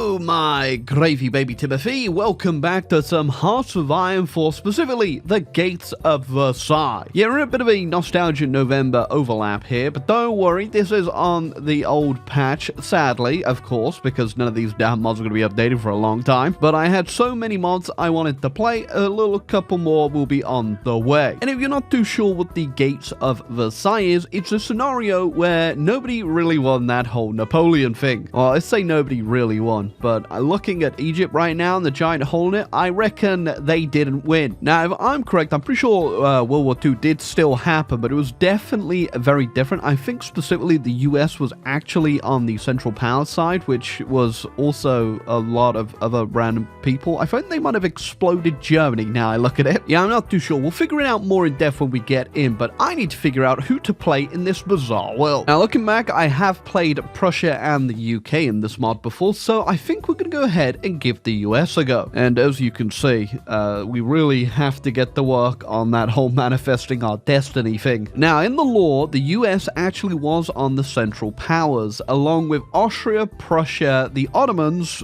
Hello, my gravy baby Timothy. Welcome back to some Hearts of Iron 4, specifically the Gates of Versailles. Yeah, we're in a bit of a nostalgia November overlap here, but don't worry, this is on the old patch, sadly, of course, because none of these damn mods are going to be updated for a long time. But I had so many mods I wanted to play, a couple more will be on the way. And if you're not too sure what the Gates of Versailles is, it's a scenario where nobody really won that whole Napoleon thing. Well, I say nobody really won, but looking at Egypt right now and the giant hole in it, I reckon they didn't win. Now, if I'm correct, I'm pretty sure World War II did still happen, but it was definitely very different. I think specifically the US was actually on the Central Power side, which was also a lot of other random people. I think they might have exploded Germany now I look at it. Yeah, I'm not too sure. We'll figure it out more in depth when we get in, but I need to figure out who to play in this bizarre world. Now, looking back, I have played Prussia and the UK in this mod before, so I think we're going to go ahead and give the US a go. And as you can see, we really have to get to work on that whole manifesting our destiny thing. Now, in the lore, the US actually was on the Central Powers, along with Austria, Prussia, the Ottomans,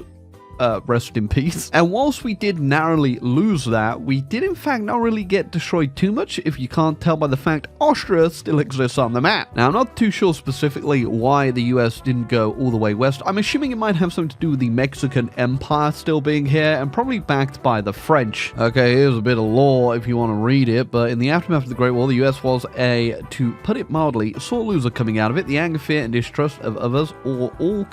rest in peace. And whilst we did narrowly lose that, we did in fact not really get destroyed too much, if you can't tell by the fact Austria still exists on the map. Now, I'm not too sure specifically why the US didn't go all the way west. I'm assuming it might have something to do with the Mexican Empire still being here, and probably backed by the French. Okay, here's a bit of lore if you want to read it, but in the aftermath of the Great War, the US was to put it mildly, sore loser coming out of it. The anger, fear, and distrust of others are all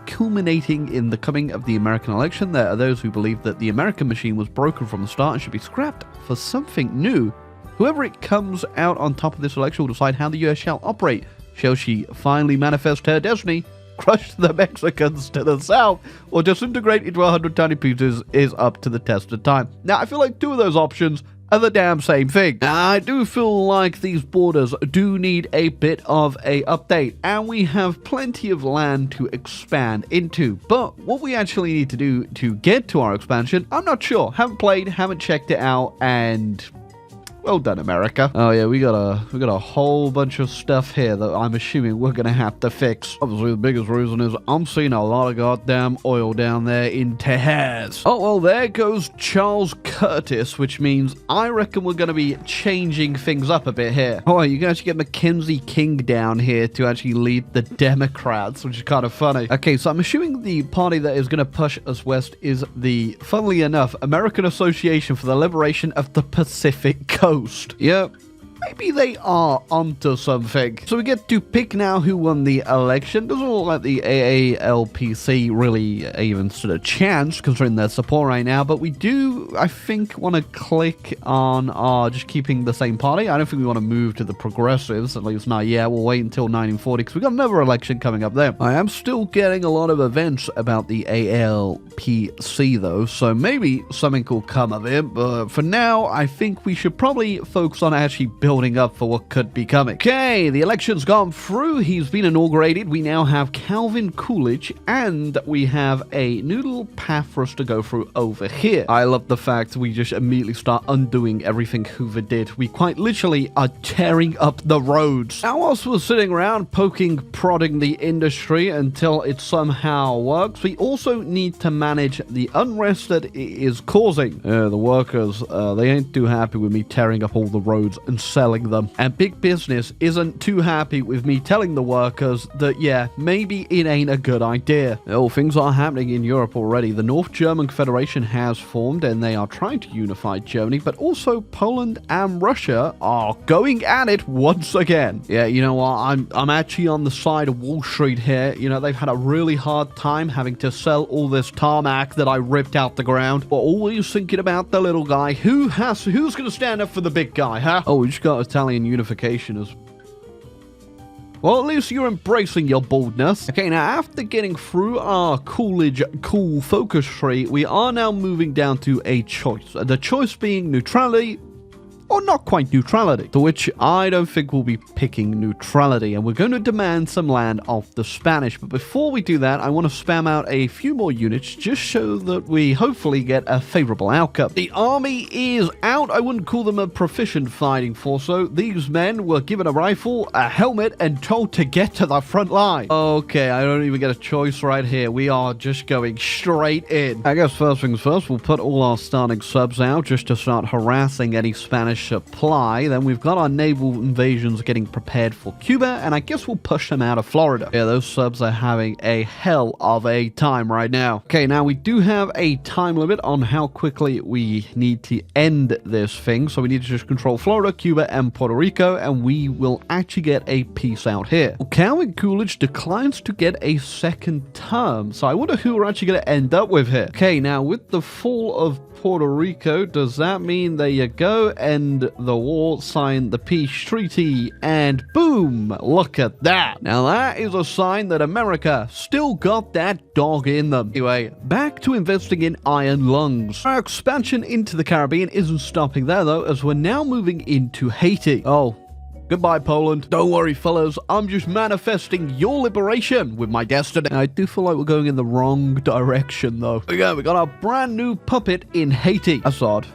culminating in the coming of the American election. There are those who believe that the American machine was broken from the start and should be scrapped for something new. Whoever it comes out on top of this election will decide how the US shall operate. Shall she finally manifest her destiny, crush the Mexicans to the south, or disintegrate into 100 tiny pieces is up to the test of time. Now, I feel like two of those options are the damn same thing. I do feel like these borders do need a bit of a update, and we have plenty of land to expand into. But what we actually need to do to get to our expansion, I'm not sure. Haven't played, haven't checked it out, and well done, America. Oh yeah, we got a whole bunch of stuff here that I'm assuming we're gonna have to fix. Obviously, the biggest reason is I'm seeing a lot of goddamn oil down there in Tejas. Oh well, there goes Charles Curtis, which means I reckon we're gonna be changing things up a bit here. Oh, you can actually get Mackenzie King down here to actually lead the Democrats, which is kind of funny. Okay, so I'm assuming the party that is gonna push us west is the, funnily enough, American Association for the Liberation of the Pacific Coast. Yep. Maybe they are onto something. So we get to pick now who won the election. Doesn't look like the AALPC really even stood a chance, considering their support right now. But we do, I think, want to click on just keeping the same party. I don't think we want to move to the progressives, at least not yet. We'll wait until 1940, because we've got another election coming up there. I am still getting a lot of events about the AALPC, though, so maybe something will come of it. But for now, I think we should probably focus on actually building up for what could be coming. Okay, the election's gone through. He's been inaugurated. We now have Calvin Coolidge, and we have a new little path for us to go through over here. I love the fact we just immediately start undoing everything Hoover did. We quite literally are tearing up the roads. Now, whilst we're sitting around poking, prodding the industry until it somehow works, we also need to manage the unrest that it is causing. The workers, they ain't too happy with me tearing up all the roads and selling them. And big business isn't too happy with me telling the workers that, yeah, maybe it ain't a good idea. Oh, things are happening in Europe already. The North German Federation has formed, and they are trying to unify Germany, but also Poland and Russia are going at it once again. Yeah, you know what? I'm actually on the side of Wall Street here. You know, they've had a really hard time having to sell all this tarmac that I ripped out the ground, but always thinking about the little guy. Who's going to stand up for the big guy, huh? Oh, we just got Italian unification as well. At least you're embracing your boldness. Okay, now after getting through our Coolidge cool focus tree, we are now moving down to a choice. The choice being neutrality, or not quite neutrality, to which I don't think we'll be picking neutrality, and we're going to demand some land off the Spanish. But before we do that, I want to spam out a few more units, just so that we hopefully get a favorable outcome. The army is out. I wouldn't call them a proficient fighting force, though. These men were given a rifle, a helmet, and told to get to the front line. Okay, I don't even get a choice right here. We are just going straight in. I guess first things first, we'll put all our starting subs out just to start harassing any Spanish supply. Then we've got our naval invasions getting prepared for Cuba, and I guess we'll push them out of Florida. Yeah, those subs are having a hell of a time right now. Okay, now we do have a time limit on how quickly we need to end this thing, so we need to just control Florida, Cuba, and Puerto Rico, and we will actually get a peace out here. Well, Calvin Coolidge declines to get a second term, so I wonder who we're actually going to end up with here. Okay, now with the fall of Puerto Rico, does that mean there you go, end the war, sign the peace treaty, and boom, look at that. Now that is a sign that America still got that dog in them. Anyway, back to investing in iron lungs. Our expansion into the Caribbean isn't stopping there though, as we're now moving into Haiti. Oh, goodbye, Poland. Don't worry, fellas. I'm just manifesting your liberation with my destiny. I do feel like we're going in the wrong direction, though. We got our brand new puppet in Haiti. That's odd.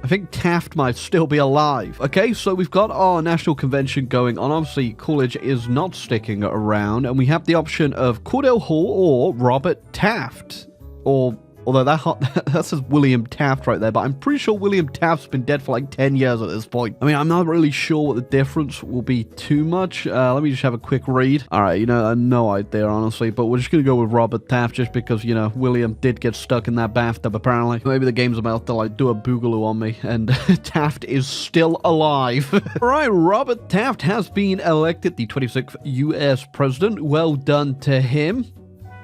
I think Taft might still be alive. Okay, so we've got our national convention going on. Obviously, Coolidge is not sticking around, and we have the option of Cordell Hull or Robert Taft. Although that says William Taft right there, but I'm pretty sure William Taft's been dead for like 10 years at this point. I mean, I'm not really sure what the difference will be too much. Let me just have a quick read. All right, I have no idea, honestly, but we're just going to go with Robert Taft just because, William did get stuck in that bathtub, apparently. Maybe the game's about to, like, do a boogaloo on me, and Taft is still alive. All right, Robert Taft has been elected the 26th U.S. president. Well done to him.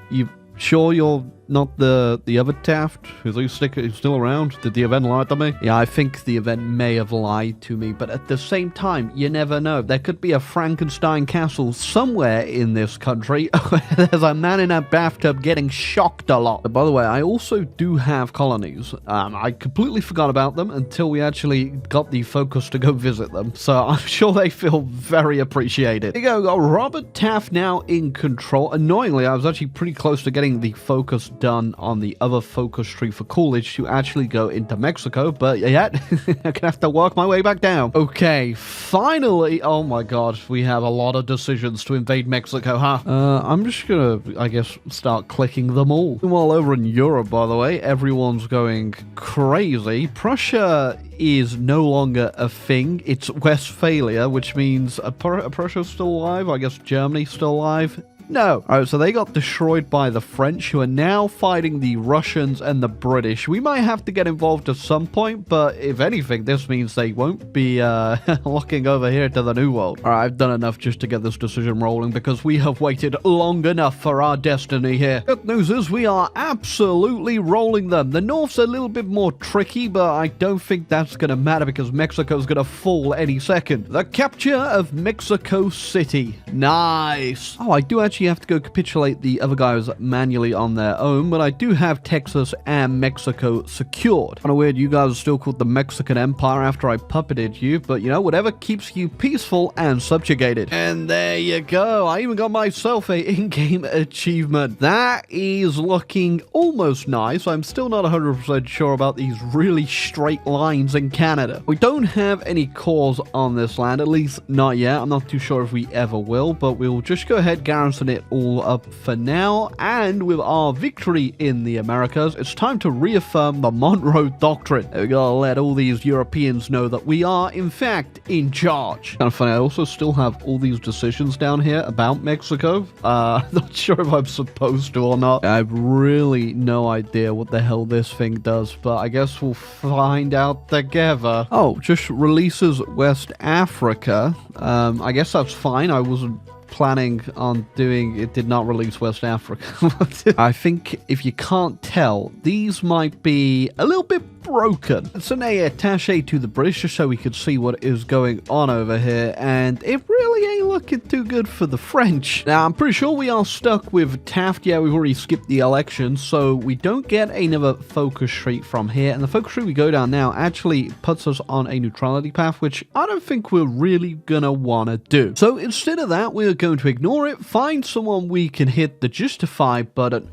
You sure you're not the other Taft? Is he still around? Did the event lie to me? Yeah, I think the event may have lied to me, but at the same time, you never know. There could be a Frankenstein castle somewhere in this country. There's a man in a bathtub getting shocked a lot. But by the way, I also do have colonies. I completely forgot about them until we actually got the focus to go visit them. So I'm sure they feel very appreciated. There you go, we got Robert Taft now in control. Annoyingly, I was actually pretty close to getting the focus done on the other focus tree for Coolidge to actually go into Mexico, but yet I'm gonna have to work my way back down. Okay, finally. Oh my god, we have a lot of decisions to invade Mexico, huh? I'm just gonna, I guess, start clicking them all. While over in Europe, by the way, everyone's going crazy. Prussia is no longer a thing. It's Westphalia, which means Prussia's still alive. I guess Germany's still alive. No. Alright, so they got destroyed by the French, who are now fighting the Russians and the British. We might have to get involved at some point, but if anything, this means they won't be looking over here to the New World. Alright, I've done enough just to get this decision rolling, because we have waited long enough for our destiny here. Good news is we are absolutely rolling them. The North's a little bit more tricky, but I don't think that's going to matter, because Mexico's going to fall any second. The capture of Mexico City. Nice. Oh, I do actually have to go capitulate the other guys manually on their own, but I do have Texas and Mexico secured. Kind of weird you guys are still called the Mexican Empire after I puppeted you, but whatever keeps you peaceful and subjugated. And there you go. I even got myself a in-game achievement. That is looking almost nice. I'm still not 100% sure about these really straight lines in Canada. We don't have any cores on this land, at least not yet. I'm not too sure if we ever will, but we'll just go ahead, garrison it all up for now. And with our victory in the Americas, it's time to reaffirm the Monroe Doctrine. We gotta let all these Europeans know that we are in fact in charge. Kind of funny, I also still have all these decisions down here about Mexico. Not sure if I'm supposed to or not. I have really no idea what the hell this thing does, but I guess we'll find out together. Oh, just releases West Africa. I guess that's fine. I wasn't planning on doing it. Did not release West Africa. I think if you can't tell, these might be a little bit broken. It's an attaché to the British just so we could see what is going on over here, and it really ain't looking too good for the French. Now, I'm pretty sure we are stuck with Taft. Yeah, we've already skipped the election, so we don't get another focus street from here, and the focus street we go down now actually puts us on a neutrality path, which I don't think we're really gonna want to do. So instead of that, we're going to ignore it, find someone we can hit the justify button.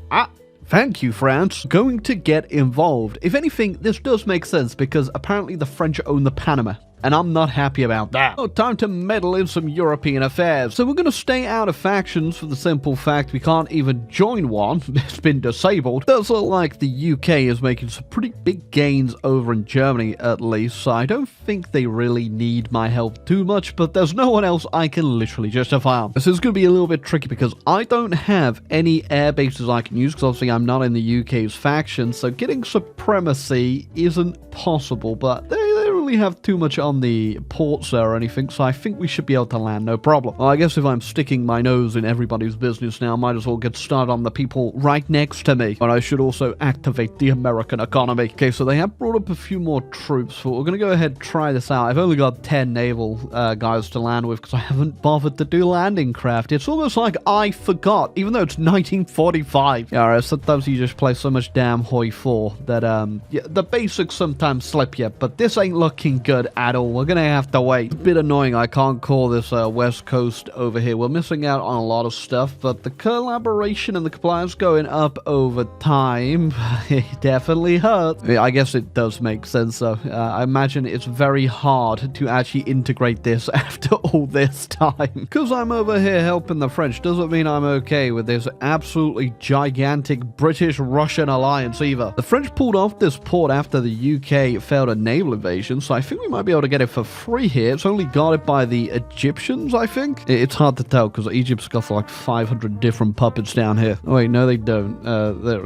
Thank you, France. Going to get involved. If anything, this does make sense because apparently the French own the Panama, and I'm not happy about that. Oh, time to meddle in some European affairs. So we're going to stay out of factions for the simple fact we can't even join one. It's been disabled. Does look like the UK is making some pretty big gains over in Germany, at least, so I don't think they really need my help too much, but there's no one else I can literally justify on. This is going to be a little bit tricky because I don't have any air bases I can use because obviously I'm not in the UK's faction, so getting supremacy isn't possible, but they don't really have too much on the ports there or anything, so I think we should be able to land no problem. Well, I guess if I'm sticking my nose in everybody's business now, I might as well get started on the people right next to me. But I should also activate the American economy. Okay, so they have brought up a few more troops, but we're going to go ahead and try this out. I've only got 10 naval guys to land with because I haven't bothered to do landing craft. It's almost like I forgot, even though it's 1945. Yeah, alright, sometimes you just play so much damn Hoi 4 that yeah, the basics sometimes slip you, but this ain't looking good at all. We're gonna have to wait. It's a bit annoying I can't call this West Coast over here. We're missing out on a lot of stuff, but the collaboration and the compliance going up over time, it definitely hurts. I guess it does make sense though. I imagine it's very hard to actually integrate this after all this time. Because I'm over here helping the French doesn't mean I'm okay with this absolutely gigantic British-Russian alliance either. The French pulled off this port after the UK failed a naval invasion, so I think we might be able to get it for free here. It's only guarded by the Egyptians, I think. It's hard to tell because Egypt's got like 500 different puppets down here. Oh wait, no they don't.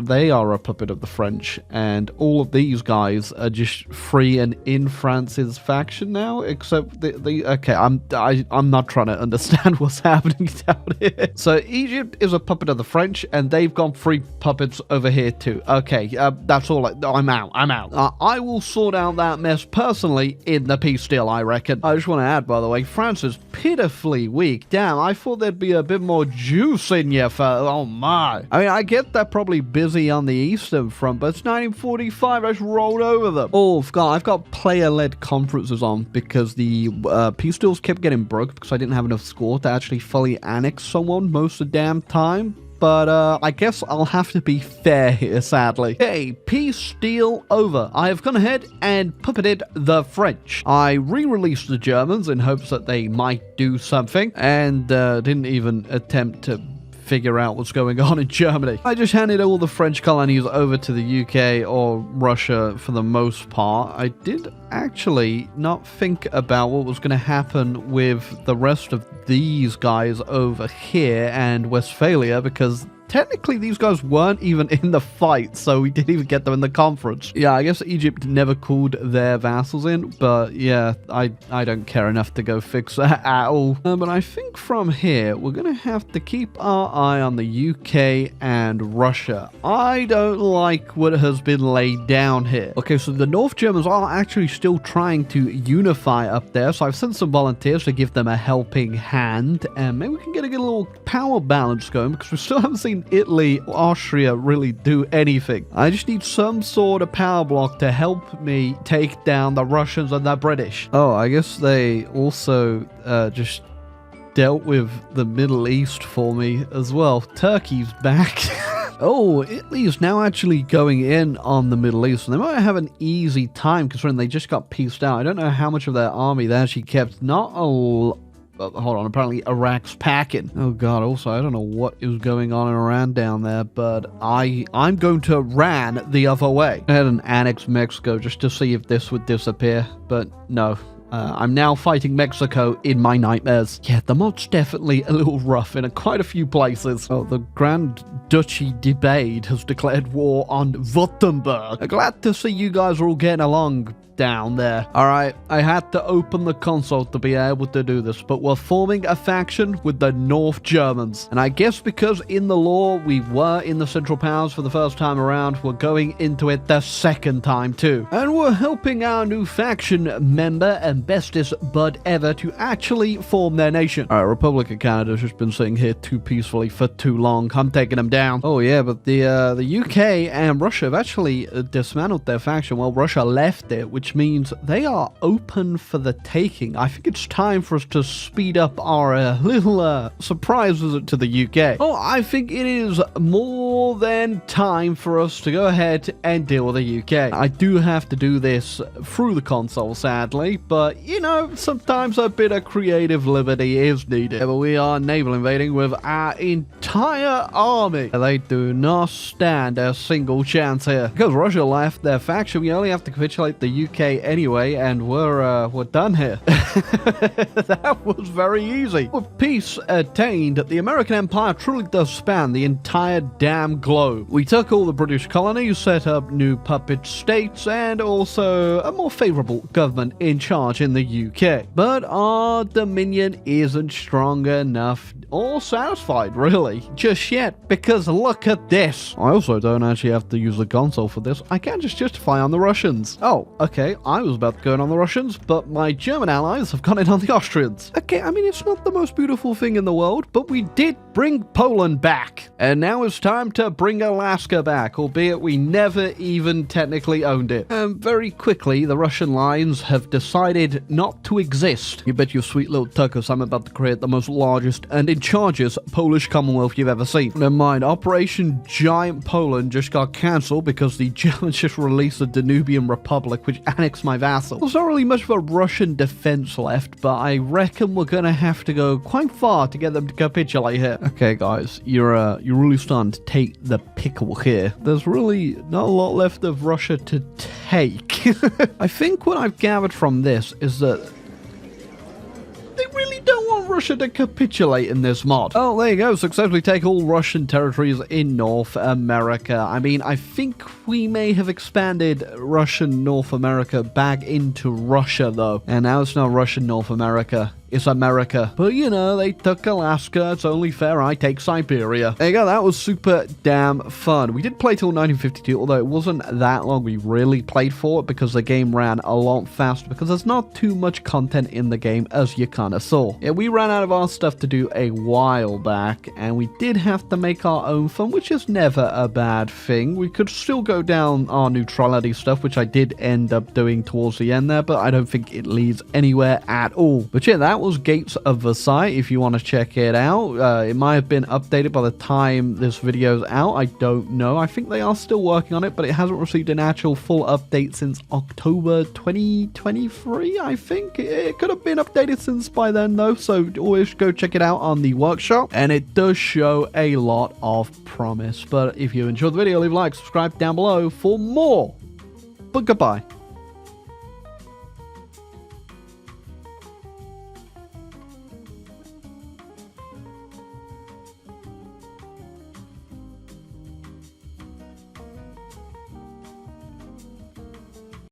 They are a puppet of the French, and all of these guys are just free and in France's faction now, except okay, I'm not trying to understand what's happening down here. So Egypt is a puppet of the French, and they've got free puppets over here too. Okay, that's all. I'm out. I will sort out that mess personally in the peace deal, I reckon. I just want to add, by the way, France is pitifully weak. Damn, I thought there'd be a bit more juice in you for, oh my. I mean, I get they're probably busy on the Eastern Front, but it's 1945, I just rolled over them. Oh, I've got player-led conferences on because the peace deals kept getting broke because I didn't have enough score to actually fully annex someone most of the damn time. But I guess I'll have to be fair here, sadly. Hey, peace deal over. I have gone ahead and puppeted the French. I re-released the Germans in hopes that they might do something, and didn't even attempt to figure out what's going on in Germany. I just handed all the French colonies over to the UK or Russia for the most part. I did actually not think about what was going to happen with the rest of these guys over here and Westphalia, because technically these guys weren't even in the fight, so we didn't even get them in the conference. Yeah, I guess Egypt never called their vassals in, but yeah, I don't care enough to go fix that at all. But I think from here, we're going to have to keep our eye on the UK and Russia. I don't like what has been laid down here. Okay, so the North Germans are actually still trying to unify up there, so I've sent some volunteers to give them a helping hand, and maybe we can get a little power balance going, because we still haven't seen Italy or Austria really do anything. I just need some sort of power block to help me take down the Russians and the British. Oh, I guess they also just dealt with the Middle East for me as well. Turkey's back. Oh, Italy is now actually going in on the Middle East, and they might have an easy time considering they just got pieced out. I don't know how much of their army they actually kept. Not a lot. Hold on, apparently Iraq's packing. Oh god, also, I don't know what is going on in Iran down there, but I'm going to Iran the other way. I had an annex Mexico just to see if this would disappear, but no. I'm now fighting Mexico in my nightmares. Yeah, the mod's definitely a little rough in quite a few places. Oh, the Grand Duchy debate has declared war on Württemberg. I'm glad to see you guys are all getting along down there. Alright, I had to open the console to be able to do this, but we're forming a faction with the North Germans. And I guess because in the lore we were in the Central Powers for the first time around, we're going into it the second time too. And we're helping our new faction member and bestest bud ever to actually form their nation. Alright, Republic of Canada's just been sitting here too peacefully for too long. I'm taking them down. Oh yeah, but the UK and Russia have actually dismantled their faction. Well, Russia left it, which means they are open for the taking. I think it's time for us to speed up our little surprise visit to the UK. Oh, I think it is more than time for us to go ahead and deal with the UK. I do have to do this through the console, sadly, but you know, sometimes a bit of creative liberty is needed. Yeah, but we are naval invading with our entire army. They do not stand a single chance here. Because Russia left their faction, we only have to capitulate the UK anyway, and we're done here. That was very easy. With peace attained, the American Empire truly does span the entire damn globe. We took all the British colonies, set up new puppet states, and also a more favorable government in charge in the UK. But our dominion isn't strong enough or satisfied, really, just yet, because look at this. I also don't actually have to use the console for this. I can just justify on the Russians. Oh, okay, I was about to go in on the Russians, but my German allies have gone in on the Austrians. Okay, I mean, it's not the most beautiful thing in the world, but we did bring Poland back. And now it's time to bring Alaska back, albeit we never even technically owned it. And very quickly, the Russian lines have decided not to exist. You bet your sweet little tuckers I'm about to create the most largest and in charges Polish Commonwealth you've ever seen. Never mind, Operation Giant Poland just got cancelled because the Germans just released the Danubian Republic, which annexed my vassal. There's not really much of a Russian defense left, but I reckon we're gonna have to go quite far to get them to capitulate here. Okay, guys, you're really starting to take the pickle here. There's really not a lot left of Russia to take. I think what I've gathered from this is that they really don't want Russia to capitulate in this mod. Oh, there you go. Successfully take all Russian territories in North America. I mean, I think we may have expanded Russian North America back into Russia, though. And now it's not Russian North America. It's America. But you know, they took Alaska. It's only fair I take Siberia. There you go. That was super damn fun. We did play till 1952, although it wasn't that long we really played for it because the game ran a lot faster because there's not too much content in the game, as you kind of saw. Yeah, we ran out of our stuff to do a while back, and we did have to make our own fun, which is never a bad thing. We could still go down our neutrality stuff, which I did end up doing towards the end there, but I don't think it leads anywhere at all. But yeah, that was Gates of Versailles. If you want to check it out, it might have been updated by the time this video's out. I don't know. I think they are still working on it, but it hasn't received an actual full update since October 2023, I think. It could have been updated since by then, though, so always go check it out on the workshop, and it does show a lot of promise. But if you enjoyed the video, leave a like, subscribe down below for more. But goodbye.